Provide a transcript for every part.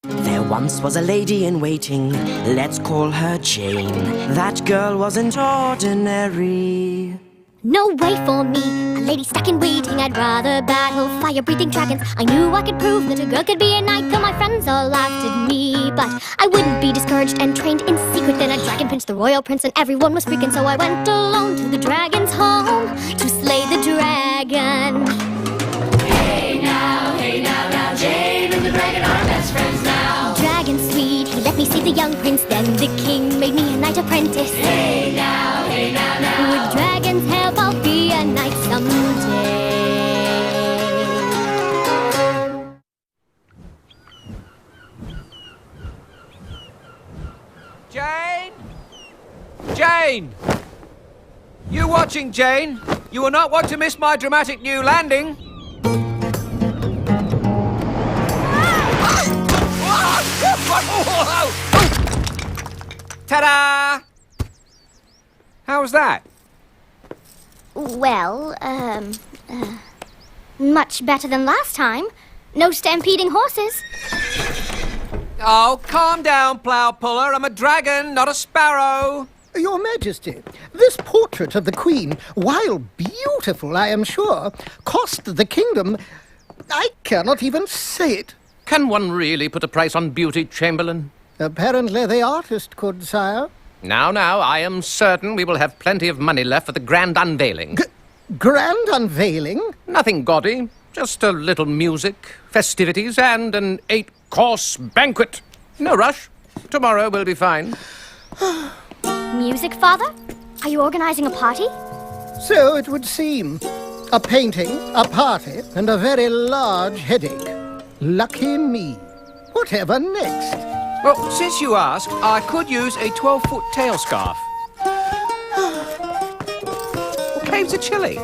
There once was a lady in waiting, let's call her Jane. That girl wasn't ordinary. No way for me, a lady stuck in waiting. I'd rather battle fire-breathing dragons. I knew I could prove that a girl could be a knight, though my friends all laughed at me. But I wouldn't be discouraged and trained in secret. Then a dragon pinched the royal prince and everyone was freaking. So I went alone to the dragon's home to slay the dragon. Hey now, Jane and the dragon are best friends now. Dragon sweet, he let me see the young prince. Then the king made me a knight apprentice. Hey now. With dragon's help, I'll be a knight someday. Jane? Jane! You watching, Jane? You will not want to miss my dramatic new landing. Ta-da! How was that? Well, much better than last time. No stampeding horses. Oh, calm down, plough puller. I'm a dragon, not a sparrow. Your Majesty, this portrait of the Queen, while beautiful, I am sure, cost the kingdom... I cannot even say it. Can one really put a price on beauty, Chamberlain? Apparently the artist could, sire. Now, I am certain we will have plenty of money left for the grand unveiling. Grand unveiling? Nothing gaudy, just a little music, festivities, and an 8-course banquet. No rush. Tomorrow will be fine. Music, Father? Are you organizing a party? So it would seem. A painting, a party, and a very large headache. Lucky me. Whatever next? Well, since you ask, I could use a 12-foot tail scarf. Caves are chilly.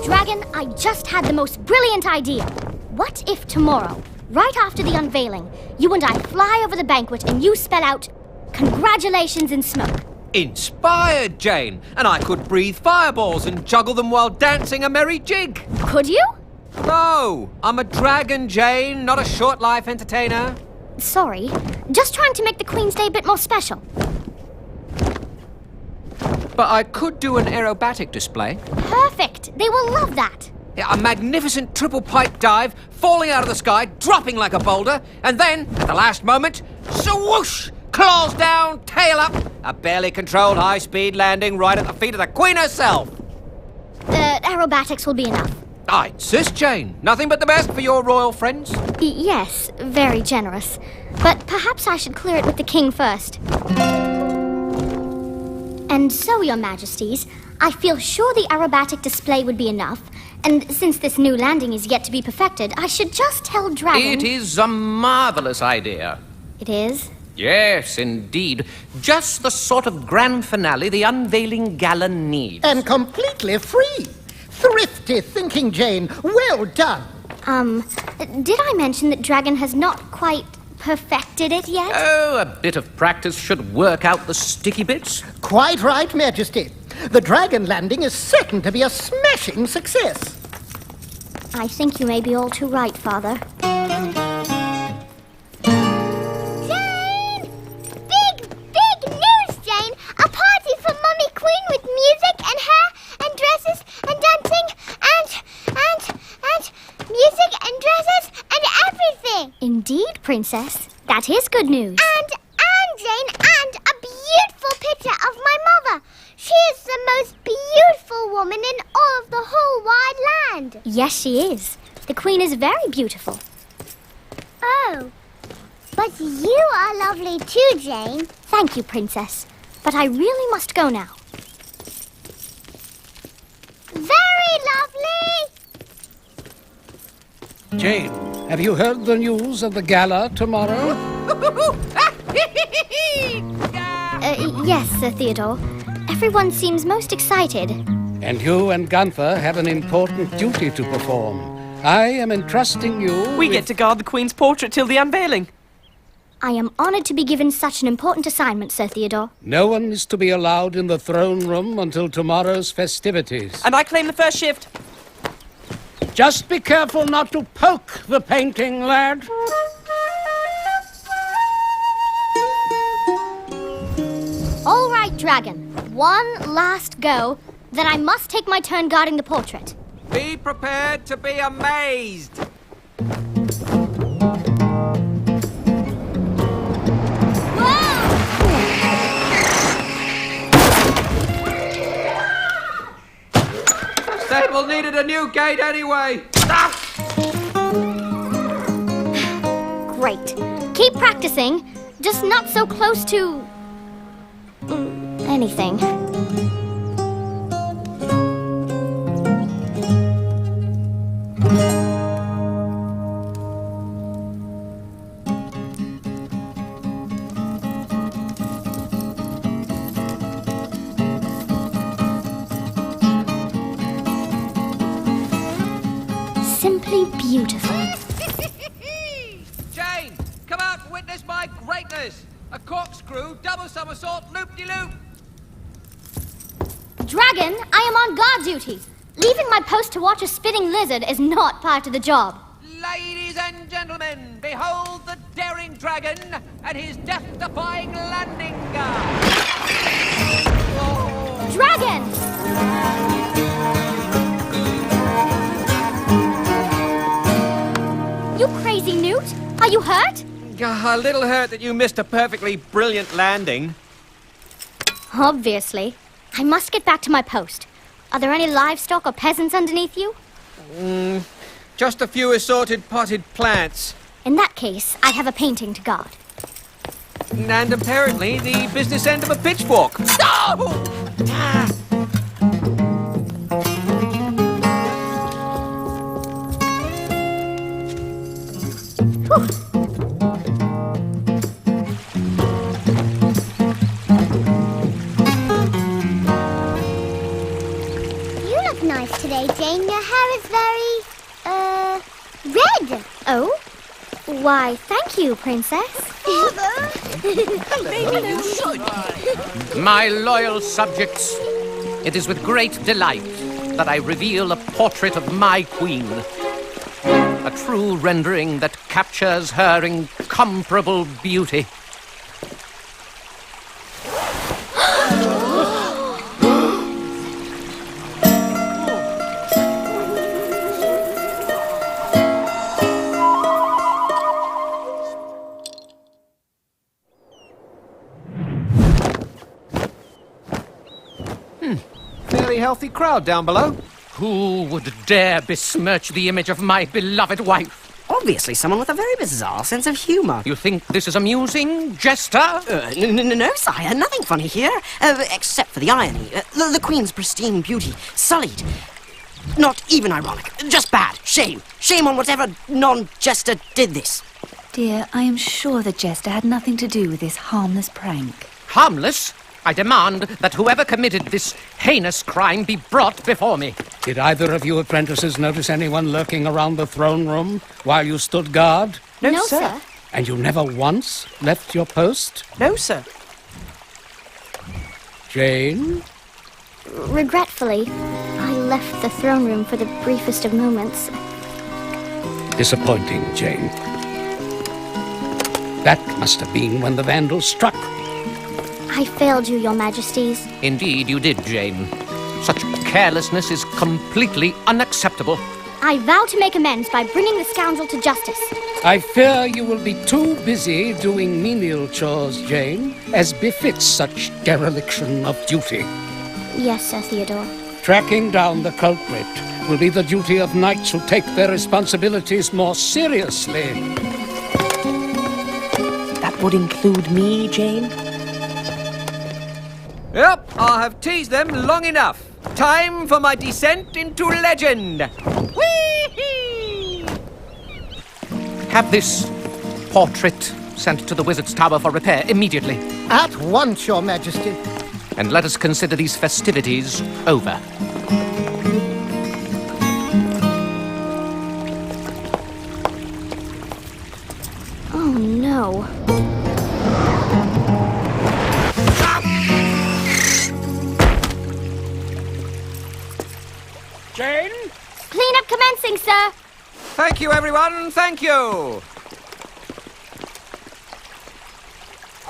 Dragon, I just had the most brilliant idea. What if tomorrow, right after the unveiling, you and I fly over the banquet and you spell out, "Congratulations" in smoke? Inspired, Jane. And I could breathe fireballs and juggle them while dancing a merry jig. Could you? No, I'm a dragon, Jane, not a short-life entertainer. Sorry, just trying to make the Queen's Day a bit more special. But I could do an aerobatic display. Perfect! They will love that. Yeah, a magnificent triple pipe dive, falling out of the sky, dropping like a boulder, and then, at the last moment, swoosh! Claws down, tail up, a barely controlled high-speed landing right at the feet of the Queen herself. Aerobatics will be enough. I insist, Jane. Nothing but the best for your royal friends. Yes, very generous. But perhaps I should clear it with the King first. And so, Your Majesties, I feel sure the aerobatic display would be enough. And since this new landing is yet to be perfected, I should just tell Dragon... It is a marvelous idea. It is? Yes, indeed. Just the sort of grand finale the unveiling gala needs. And completely free. Thrifty thinking, Jane. Well done. Did I mention that Dragon has not quite perfected it yet? Oh, a bit of practice should work out the sticky bits. Quite right, Majesty. The dragon landing is certain to be a smashing success. I think you may be all too right, Father. Jane! Big news, Jane! A party for Mummy Queen with music and hair and dresses and dancing and music and dresses and everything! Indeed, Princess. That is good news. And Jane, and a beautiful picture of my mother. She is the most beautiful woman in all of the whole wide land. Yes, she is. The Queen is very beautiful. Oh, but you are lovely too, Jane. Thank you, Princess. But I really must go now. Very lovely! Jane, have you heard the news of the gala tomorrow? Yes, Sir Theodore. Everyone seems most excited. And you and Gunther have an important duty to perform. I am entrusting you We get to guard the Queen's portrait till the unveiling. I am honored to be given such an important assignment, Sir Theodore. No one is to be allowed in the throne room until tomorrow's festivities. And I claim the first shift. Just be careful not to poke the painting, lad. All right, Dragon. One last go, then I must take my turn guarding the portrait. Be prepared to be amazed. Stable needed a new gate anyway. Great. Keep practicing, just not so close to... anything. Simply beautiful. Jane, come out and witness my greatness. A corkscrew, double somersault, loop-de-loop. Dragon, I am on guard duty. Leaving my post to watch a spitting lizard is not part of the job. Ladies and gentlemen, behold the daring dragon and his death-defying landing. Dragon! You crazy newt! Are you hurt? A little hurt that you missed a perfectly brilliant landing. Obviously. I must get back to my post. Are there any livestock or peasants underneath you? Just a few assorted potted plants. In that case, I have a painting to guard. And apparently the business end of a pitchfork. No! You look nice today, Jane. Your hair is very, red. Oh? Why, thank you, Princess. My loyal subjects, it is with great delight that I reveal a portrait of my queen. A true rendering that captures her incomparable beauty. Fairly healthy crowd down below. Who would dare besmirch the image of my beloved wife? Obviously someone with a very bizarre sense of humour. You think this is amusing, jester? No, sire, nothing funny here. Except for the irony. The Queen's pristine beauty, sullied. Not even ironic. Just bad. Shame. Shame on whatever non-jester did this. Dear, I am sure the jester had nothing to do with this harmless prank. Harmless? I demand that whoever committed this heinous crime be brought before me. Did either of you apprentices notice anyone lurking around the throne room while you stood guard? No, sir. And you never once left your post? No, sir. Jane? Regretfully, I left the throne room for the briefest of moments. Disappointing, Jane. That must have been when the Vandals struck. I failed you, your majesties. Indeed you did, Jane. Such carelessness is completely unacceptable. I vow to make amends by bringing the scoundrel to justice. I fear you will be too busy doing menial chores, Jane, as befits such dereliction of duty. Yes, Sir Theodore. Tracking down the culprit will be the duty of knights who take their responsibilities more seriously. That would include me, Jane? Yep, I have teased them long enough. Time for my descent into legend. Whee! Have this portrait sent to the Wizard's Tower for repair immediately. At once, your majesty. And let us consider these festivities over. Oh, no. Jane? Cleanup commencing! crossing, sir. Thank you, everyone. Thank you.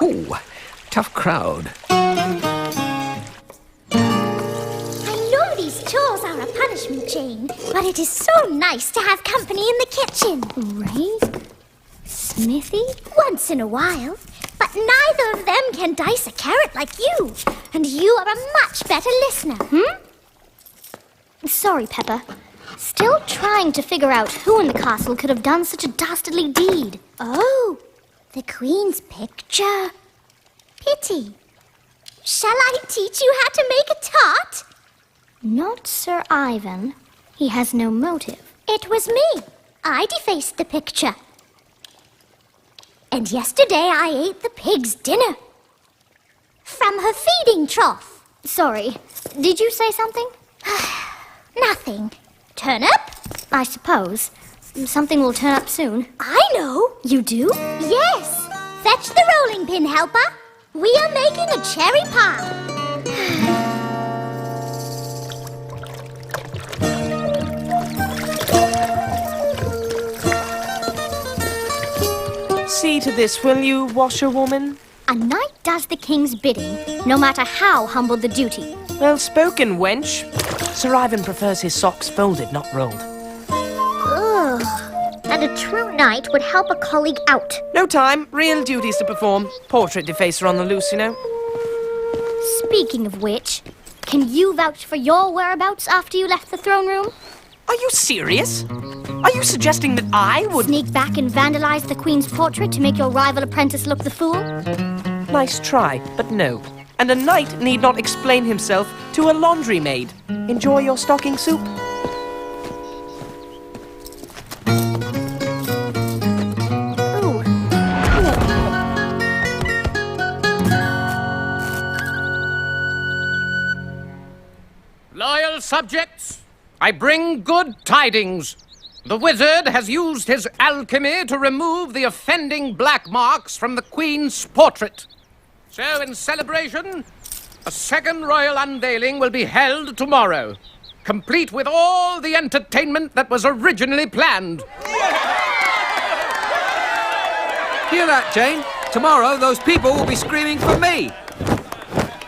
Ooh, tough crowd. I know these chores are a punishment, Jane, but it is so nice to have company in the kitchen. Right? Smithy? Once in a while. But neither of them can dice a carrot like you. And you are a much better listener. Sorry, Pepper. Still trying to figure out who in the castle could have done such a dastardly deed. Oh, the Queen's picture. Pity. Shall I teach you how to make a tart? Not Sir Ivan. He has no motive. It was me. I defaced the picture. And yesterday I ate the pig's dinner. From her feeding trough. Sorry, did you say something? Nothing. Turnip? I suppose. Something will turn up soon. I know. You do? Yes. Fetch the rolling pin, helper. We are making a cherry pie. See to this, will you, washerwoman? A knight does the king's bidding, no matter how humble the duty. Well spoken, wench. Sir Ivan prefers his socks folded, not rolled. Ugh. And a true knight would help a colleague out. No time, real duties to perform. Portrait defacer on the loose, you know. Speaking of which, can you vouch for your whereabouts after you left the throne room? Are you serious? Are you suggesting that I would... Sneak back and vandalize the Queen's portrait to make your rival apprentice look the fool? Nice try, but no. And a knight need not explain himself to a laundry maid. Enjoy your stocking soup. Ooh. Loyal subjects, I bring good tidings. The wizard has used his alchemy to remove the offending black marks from the Queen's portrait. So, in celebration, a second royal unveiling will be held tomorrow, complete with all the entertainment that was originally planned. Hear that, Jane? Tomorrow, those people will be screaming for me.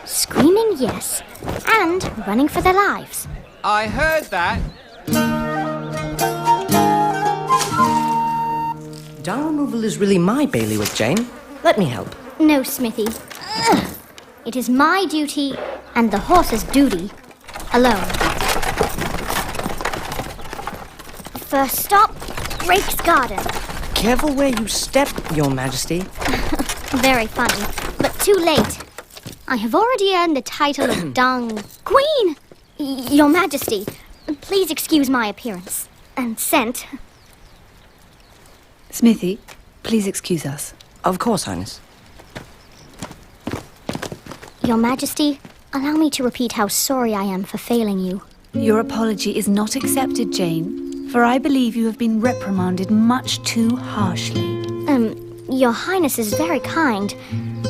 Screaming, yes, and running for their lives. I heard that. Dung removal is really my bailiwick, Jane. Let me help. No, Smithy. Ugh. It is my duty and the horse's duty alone. First stop, Drake's Garden. Careful where you step, Your Majesty. Very funny, but too late. I have already earned the title of Dung Queen. Your Majesty, please excuse my appearance and scent. Smithy, please excuse us. Of course, Highness. Your Majesty, allow me to repeat how sorry I am for failing you. Your apology is not accepted, Jane, for I believe you have been reprimanded much too harshly. Your Highness is very kind,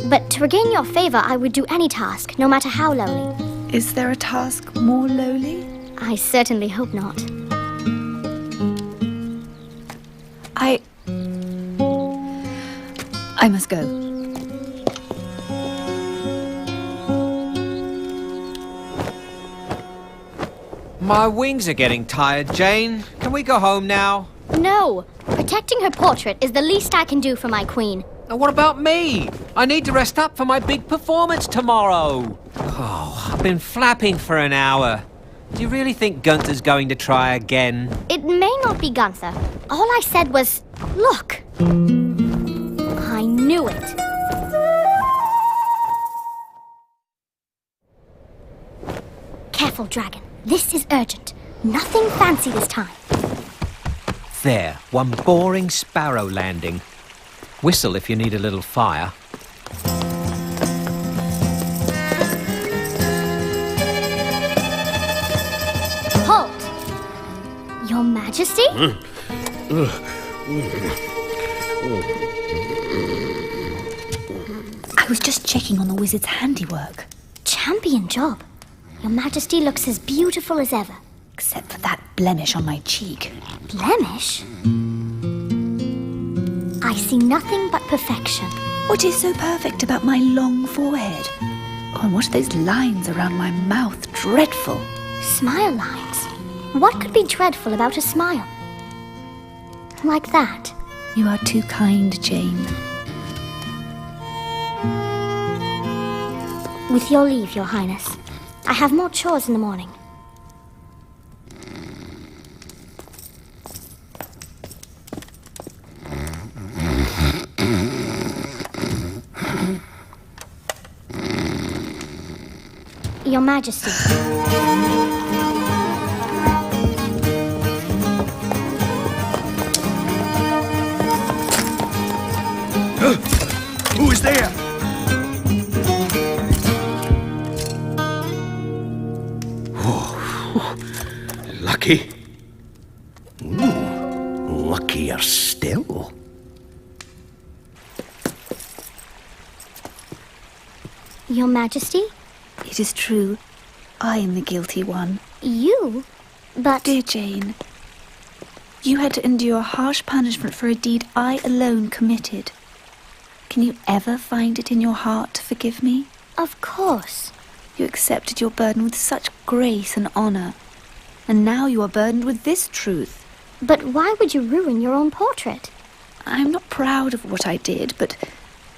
but to regain your favor, I would do any task, no matter how lowly. Is there a task more lowly? I certainly hope not. I must go. My wings are getting tired, Jane. Can we go home now? No! Protecting her portrait is the least I can do for my queen. And what about me? I need to rest up for my big performance tomorrow. Oh, I've been flapping for an hour. Do you really think Gunther's going to try again? It may not be Gunther. All I said was, look. I knew it. Careful, Dragon. This is urgent. Nothing fancy this time. There, one boring sparrow landing. Whistle if you need a little fire. Halt! Your Majesty? I was just checking on the wizard's handiwork. Champion job. Your Majesty looks as beautiful as ever. Except for that blemish on my cheek. Blemish? I see nothing but perfection. What is so perfect about my long forehead? Oh, and what are those lines around my mouth? Dreadful. Smile lines? What could be dreadful about a smile? Like that. You are too kind, Jane. With your leave, Your Highness. I have more chores in the morning. Your Majesty. Who is there? Oh, lucky. Luckier still. Your Majesty? It is true. I am the guilty one. You? But... Dear Jane, you had to endure harsh punishment for a deed I alone committed. Can you ever find it in your heart to forgive me? Of course. You accepted your burden with such grace and honor. And now you are burdened with this truth. But why would you ruin your own portrait? I am not proud of what I did, but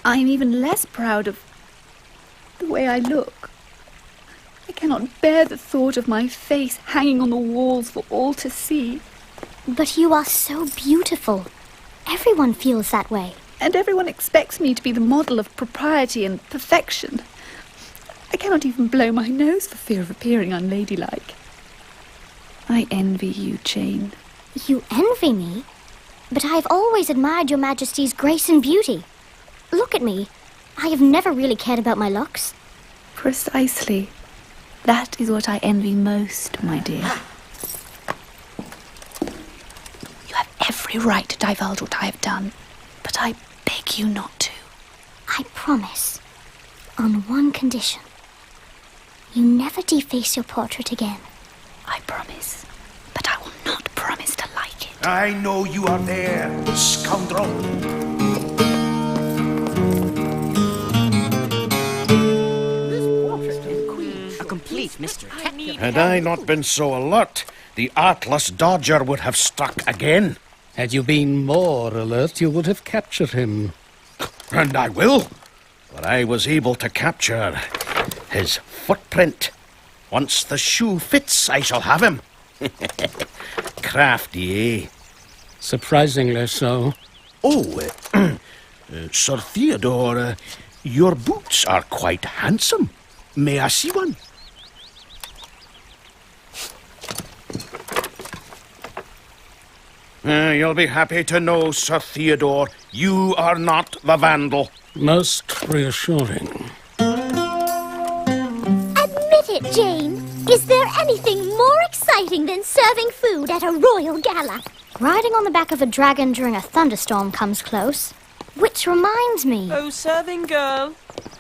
I am even less proud of the way I look. I cannot bear the thought of my face hanging on the walls for all to see. But you are so beautiful. Everyone feels that way. And everyone expects me to be the model of propriety and perfection. I cannot even blow my nose for fear of appearing unladylike. I envy you, Jane. You envy me? But I have always admired Your Majesty's grace and beauty. Look at me. I have never really cared about my looks. Precisely. That is what I envy most, my dear. You have every right to divulge what I have done, but I beg you not to. I promise. On one condition. You never deface your portrait again. I promise. But I will not promise to like it. I know you are there, scoundrel. A complete mystery. Had I not been so alert, the Artless Dodger would have struck again. Had you been more alert, you would have captured him. And I will, for I was able to capture his footprint. Once the shoe fits, I shall have him. Crafty, eh? Surprisingly so. Oh, Sir Theodore, your boots are quite handsome. May I see one? You'll be happy to know, Sir Theodore, you are not the vandal. Most reassuring. Admit it, Jane. Is there anything more exciting than serving food at a royal gala? Riding on the back of a dragon during a thunderstorm comes close. Which reminds me... Oh, serving girl.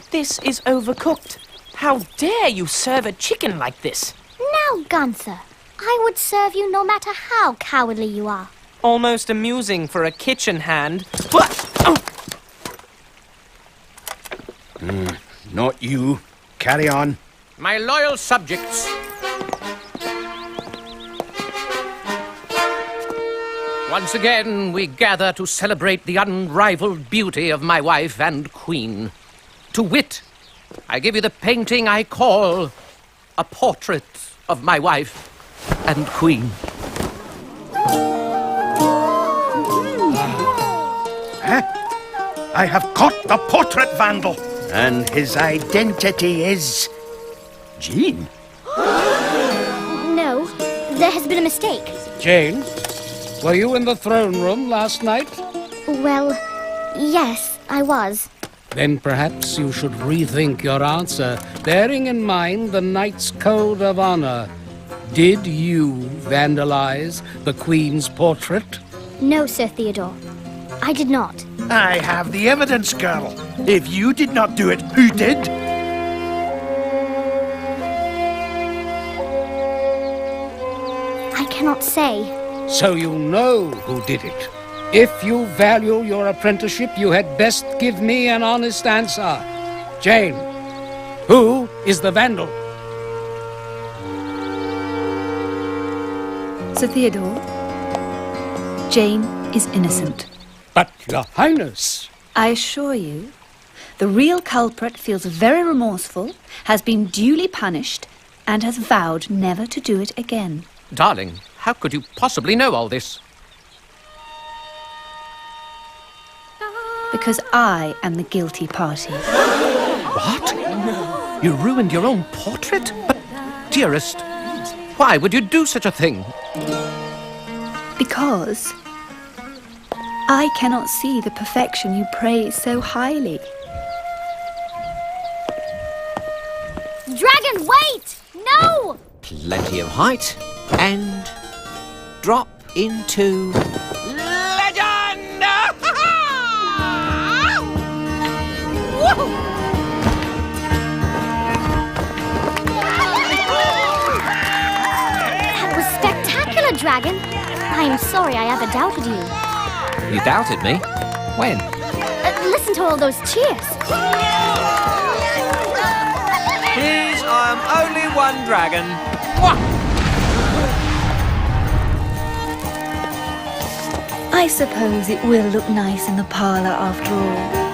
This is overcooked. How dare you serve a chicken like this? Now, Gunther, I would serve you no matter how cowardly you are. Almost amusing for a kitchen hand. What? Oh. Not you. Carry on. My loyal subjects. Once again, we gather to celebrate the unrivaled beauty of my wife and queen. To wit, I give you the painting I call a portrait of my wife and queen. I have caught the portrait vandal, and his identity is Jean. No, there has been a mistake. Jane, were you in the throne room last night? Well, yes, I was. Then perhaps you should rethink your answer, bearing in mind the Knight's Code of Honor. Did you vandalize the Queen's portrait? No, Sir Theodore. I did not. I have the evidence, girl. If you did not do it, who did? cannot say. So you know who did it. If you value your apprenticeship, you had best give me an honest answer. Jane, who is the vandal? Sir Theodore, Jane is innocent. But, Your Highness... I assure you, the real culprit feels very remorseful, has been duly punished, and has vowed never to do it again. Darling, how could you possibly know all this? Because I am the guilty party. What? You ruined your own portrait? But, dearest, why would you do such a thing? Because I cannot see the perfection you praise so highly. Dragon, wait! No! Plenty of height, and drop into legend! That was spectacular, Dragon. I am sorry I ever doubted you. You doubted me? When? Listen to all those cheers. Please, I am only one dragon. I suppose it will look nice in the parlour after all.